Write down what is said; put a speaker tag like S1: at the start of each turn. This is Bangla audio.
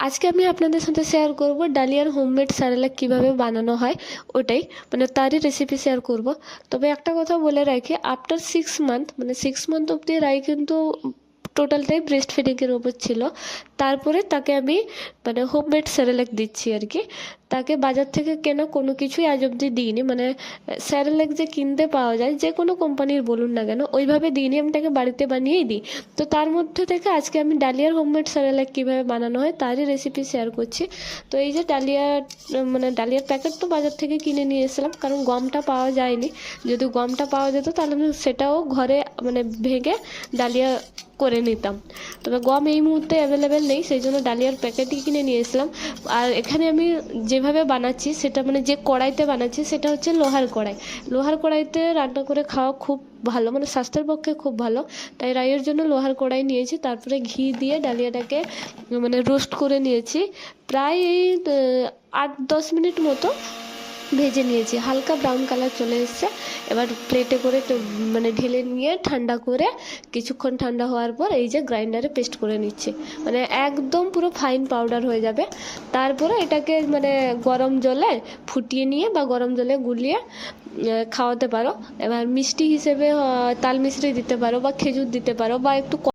S1: আজকে আমি আপনাদের সাথে শেয়ার করব ডালিয়ার হোমমেড স্যারেলাক কীভাবে বানানো হয়, ওটাই মানে তারই রেসিপি শেয়ার করব। তবে একটা কথা বলে রাখি, আফটার 6 মান্থ মানে 6 মান্থ অবধি রাই কিন্তু টোটালটাই ব্রেস্ট ফিডিংয়ের ওপর ছিল। তারপরে তাকে আমি মানে হোমমেড স্যারেলাক দিচ্ছি আর কি। তাকে বাজার থেকে কেনা কোনো কিছুই আজ অবধি দিইনি, মানে স্যারেলাক যে কিনতে পাওয়া যায় যে কোনো কোম্পানির বলুন না কেন, ওইভাবে দিইনি, আমি তাকে বাড়িতে বানিয়েই দিই। তো তার মধ্যে থেকে আজকে আমি ডালিয়ার হোমমেড স্যারেলাক কীভাবে বানানো হয় তারই রেসিপি শেয়ার করছি। তো এই যে মানে ডালিয়ার প্যাকেট তো বাজার থেকে কিনে নিয়ে এসেছিলাম, কারণ গমটা পাওয়া যায়নি। যদি গমটা পাওয়া যেত তাহলে আমি সেটাও ঘরে মানে ভেঙে ডালিয়া করে নিতাম। তবে গম এই মুহূর্তে অ্যাভেলেবেল নেই, সেই জন্য ডালিয়ার প্যাকেটই কিনে নিয়ে এসেছিলাম। আর এখানে আমি যেভাবে বানাচ্ছি সেটা মানে যে কড়াইতে বানাচ্ছি সেটা হচ্ছে লোহার কড়াই। লোহার কড়াইতে রান্না করে খাওয়া খুব ভালো, মানে স্বাস্থ্যের পক্ষে খুব ভালো। তাই রাইয়ের জন্য লোহার কড়াই নিয়েছি, তারপরে ঘি দিয়ে ডালিয়াটাকে মানে রোস্ট করে নিয়েছি। প্রায় এই 8-10 মিনিট মতো ভেজে নিয়েছি, হালকা ব্রাউন কালার চলে এসছে। এবার প্লেটে করে মানে ঢেলে নিয়ে ঠান্ডা করে কিছুক্ষণ ঠান্ডা হওয়ার পর এই যে গ্রাইন্ডারে পেস্ট করে নিচ্ছি, মানে একদম পুরো ফাইন পাউডার হয়ে যাবে। তারপরে এটাকে মানে গরম জলে ফুটিয়ে নিয়ে বা গরম জলে গুলিয়ে খাওয়াতে পারো। এবার মিষ্টি হিসেবে তাল মিছরি দিতে পারো বা খেজুর দিতে পারো বা একটু